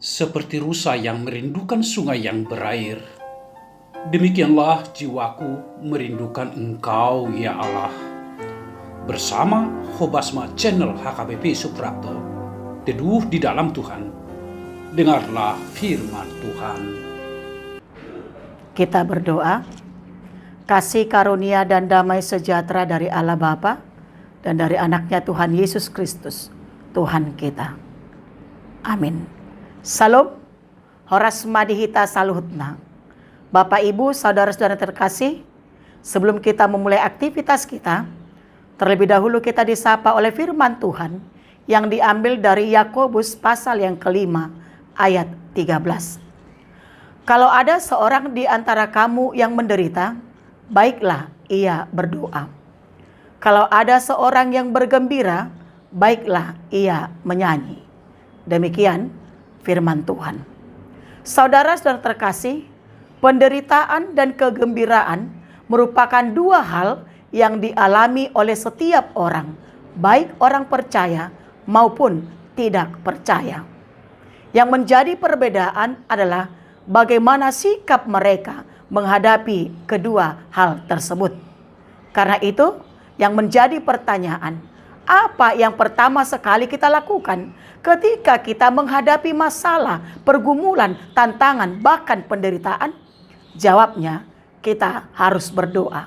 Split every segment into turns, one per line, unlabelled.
Seperti rusa yang merindukan sungai yang berair, demikianlah jiwaku merindukan Engkau, ya Allah. Bersama Hobasma Channel HKBP Suprapto, teduh di dalam Tuhan. Dengarlah firman Tuhan.
Kita berdoa. Kasih karunia dan damai sejahtera dari Allah Bapa dan dari anaknya Tuhan Yesus Kristus, Tuhan kita. Amin. Salam, horas madihita saluhutna. Bapak, Ibu, saudara-saudara terkasih, sebelum kita memulai aktivitas kita, terlebih dahulu kita disapa oleh firman Tuhan yang diambil dari Yakobus pasal yang kelima ayat 13. Kalau ada seorang di antara kamu yang menderita, baiklah ia berdoa. Kalau ada seorang yang bergembira, baiklah ia menyanyi. Demikian firman Tuhan. Saudara-saudara terkasih, penderitaan dan kegembiraan merupakan dua hal yang dialami oleh setiap orang, baik orang percaya maupun tidak percaya. Yang menjadi perbedaan adalah bagaimana sikap mereka menghadapi kedua hal tersebut. Karena itu, yang menjadi pertanyaan, apa yang pertama sekali kita lakukan ketika kita menghadapi masalah, pergumulan, tantangan, bahkan penderitaan? Jawabnya, kita harus berdoa.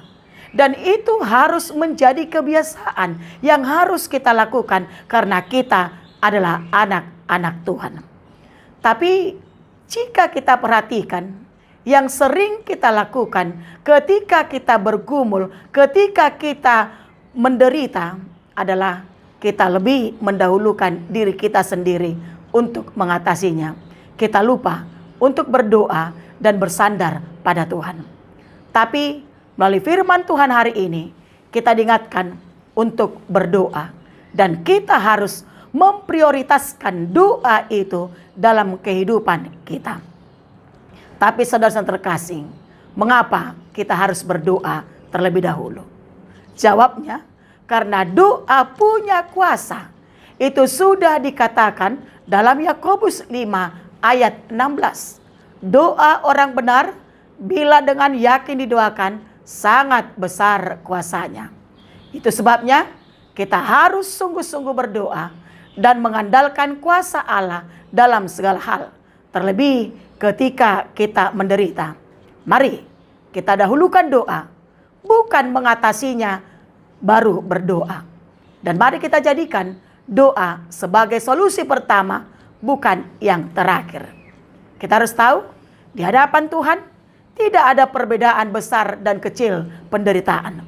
Dan itu harus menjadi kebiasaan yang harus kita lakukan karena kita adalah anak-anak Tuhan. Tapi jika kita perhatikan, yang sering kita lakukan ketika kita bergumul, ketika kita menderita adalah kita lebih mendahulukan diri kita sendiri untuk mengatasinya. Kita lupa untuk berdoa dan bersandar pada Tuhan. Tapi melalui firman Tuhan hari ini, kita diingatkan untuk berdoa. Dan kita harus memprioritaskan doa itu dalam kehidupan kita. Tapi saudara-saudara terkasih, mengapa kita harus berdoa terlebih dahulu? Jawabnya, karena doa punya kuasa. Itu sudah dikatakan dalam Yakobus 5 ayat 16. Doa orang benar bila dengan yakin didoakan sangat besar kuasanya. Itu sebabnya kita harus sungguh-sungguh berdoa dan mengandalkan kuasa Allah dalam segala hal. Terlebih ketika kita menderita. Mari kita dahulukan doa, bukan mengatasinya baru berdoa. Dan mari kita jadikan doa sebagai solusi pertama, bukan yang terakhir. Kita harus tahu, di hadapan Tuhan tidak ada perbedaan besar dan kecil penderitaan.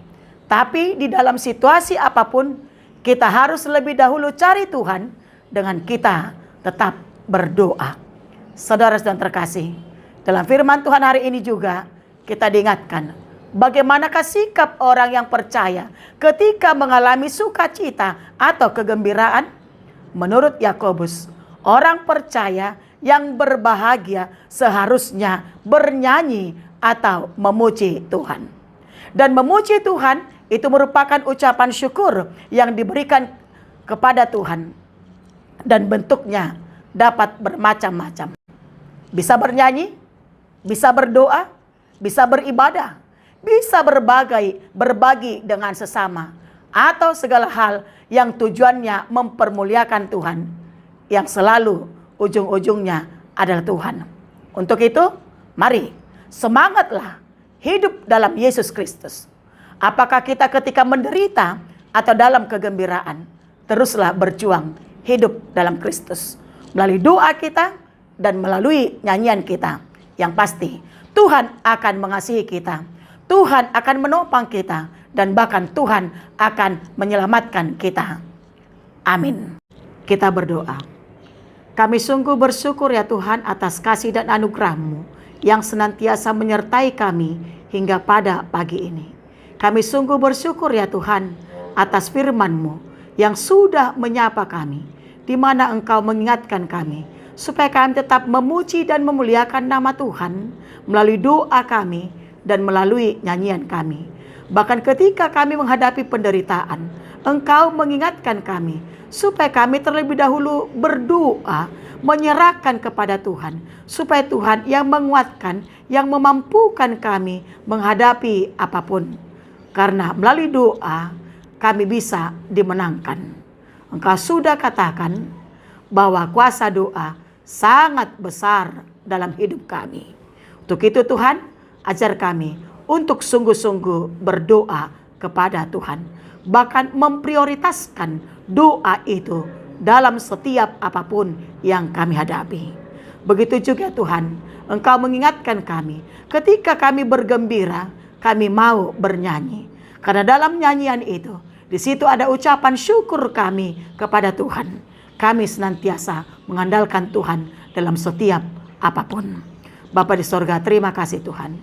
Tapi di dalam situasi apapun, kita harus lebih dahulu cari Tuhan dengan kita tetap berdoa. Saudara-saudara terkasih, dalam firman Tuhan hari ini juga kita diingatkan bagaimanakah sikap orang yang percaya ketika mengalami sukacita atau kegembiraan. Menurut Yakobus, orang percaya yang berbahagia seharusnya bernyanyi atau memuji Tuhan. Dan memuji Tuhan itu merupakan ucapan syukur yang diberikan kepada Tuhan. Dan bentuknya dapat bermacam-macam. Bisa bernyanyi, bisa berdoa, bisa beribadah, bisa berbagi dengan sesama, atau segala hal yang tujuannya mempermuliakan Tuhan, yang selalu ujung-ujungnya adalah Tuhan. Untuk itu, mari semangatlah hidup dalam Yesus Kristus. Apakah kita ketika menderita atau dalam kegembiraan, teruslah berjuang hidup dalam Kristus. Melalui doa kita dan melalui nyanyian kita. Yang pasti, Tuhan akan mengasihi kita. Tuhan akan menopang kita. Dan bahkan Tuhan akan menyelamatkan kita. Amin. Kita berdoa. Kami sungguh bersyukur ya Tuhan atas kasih dan anugerah-Mu yang senantiasa menyertai kami hingga pada pagi ini. Kami sungguh bersyukur ya Tuhan atas firman-Mu yang sudah menyapa kami, di mana Engkau mengingatkan kami supaya kami tetap memuji dan memuliakan nama Tuhan melalui doa kami dan melalui nyanyian kami. Bahkan ketika kami menghadapi penderitaan, Engkau mengingatkan kami supaya kami terlebih dahulu berdoa, menyerahkan kepada Tuhan, supaya Tuhan yang menguatkan, yang memampukan kami menghadapi apapun. Karena melalui doa kami bisa dimenangkan. Engkau sudah katakan bahwa kuasa doa sangat besar dalam hidup kami. Untuk itu Tuhan, ajar kami untuk sungguh-sungguh berdoa kepada Tuhan. Bahkan memprioritaskan doa itu dalam setiap apapun yang kami hadapi. Begitu juga Tuhan, Engkau mengingatkan kami, ketika kami bergembira, kami mau bernyanyi. Karena dalam nyanyian itu, di situ ada ucapan syukur kami kepada Tuhan. Kami senantiasa mengandalkan Tuhan dalam setiap apapun. Bapa di sorga, terima kasih Tuhan.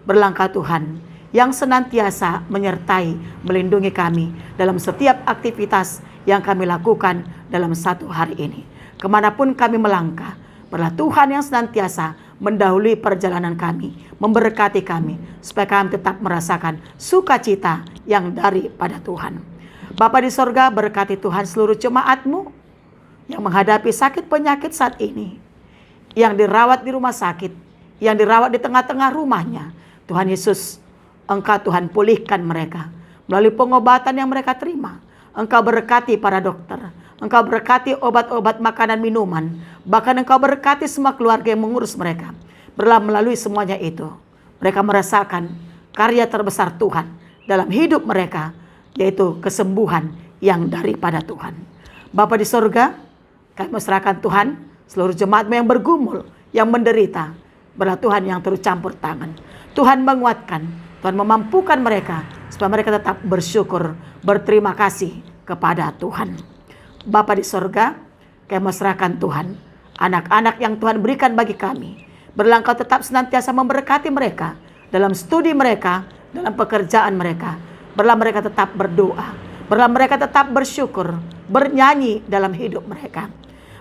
Berlangkah Tuhan yang senantiasa menyertai, melindungi kami dalam setiap aktivitas yang kami lakukan dalam satu hari ini. Kemanapun kami melangkah, biarlah Tuhan yang senantiasa mendahului perjalanan kami, memberkati kami, supaya kami tetap merasakan sukacita yang daripada Tuhan. Bapa di sorga, berkati Tuhan seluruh jemaat-Mu yang menghadapi sakit penyakit saat ini, yang dirawat di rumah sakit, yang dirawat di tengah-tengah rumahnya. Tuhan Yesus, Engkau Tuhan pulihkan mereka melalui pengobatan yang mereka terima. Engkau berkati para dokter, Engkau berkati obat-obat, makanan, minuman, bahkan Engkau berkati semua keluarga yang mengurus mereka. Biarlah melalui semuanya itu, mereka merasakan karya terbesar Tuhan dalam hidup mereka, yaitu kesembuhan yang daripada Tuhan. Bapa di sorga, kami serahkan Tuhan seluruh jemaat-Mu yang bergumul, yang menderita. Biarlah Tuhan yang turut campur tangan. Tuhan menguatkan, Tuhan memampukan mereka, supaya mereka tetap bersyukur, berterima kasih kepada Tuhan. Bapa di sorga, kami serahkan Tuhan anak-anak yang Tuhan berikan bagi kami. Biarlah Engkau tetap senantiasa memberkati mereka dalam studi mereka, dalam pekerjaan mereka. Biarlah mereka tetap berdoa, biarlah mereka tetap bersyukur, bernyanyi dalam hidup mereka.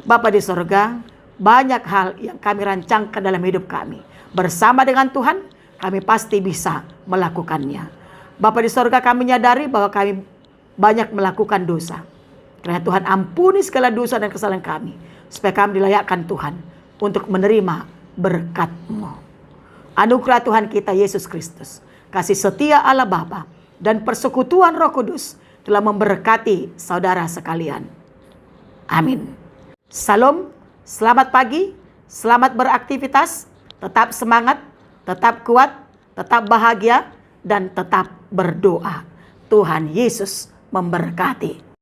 Bapa di sorga, banyak hal yang kami rancangkan dalam hidup kami. Bersama dengan Tuhan, kami pasti bisa melakukannya. Bapa di sorga, kami menyadari bahwa kami banyak melakukan dosa. Karena Tuhan ampuni segala dosa dan kesalahan kami, supaya kami dilayakkan Tuhan untuk menerima berkat-Mu. Anugerah Tuhan kita Yesus Kristus, kasih setia Allah Bapa, dan persekutuan Roh Kudus telah memberkati saudara sekalian. Amin. Salam, selamat pagi, selamat beraktivitas, tetap semangat, tetap kuat, tetap bahagia, dan tetap berdoa. Tuhan Yesus memberkati.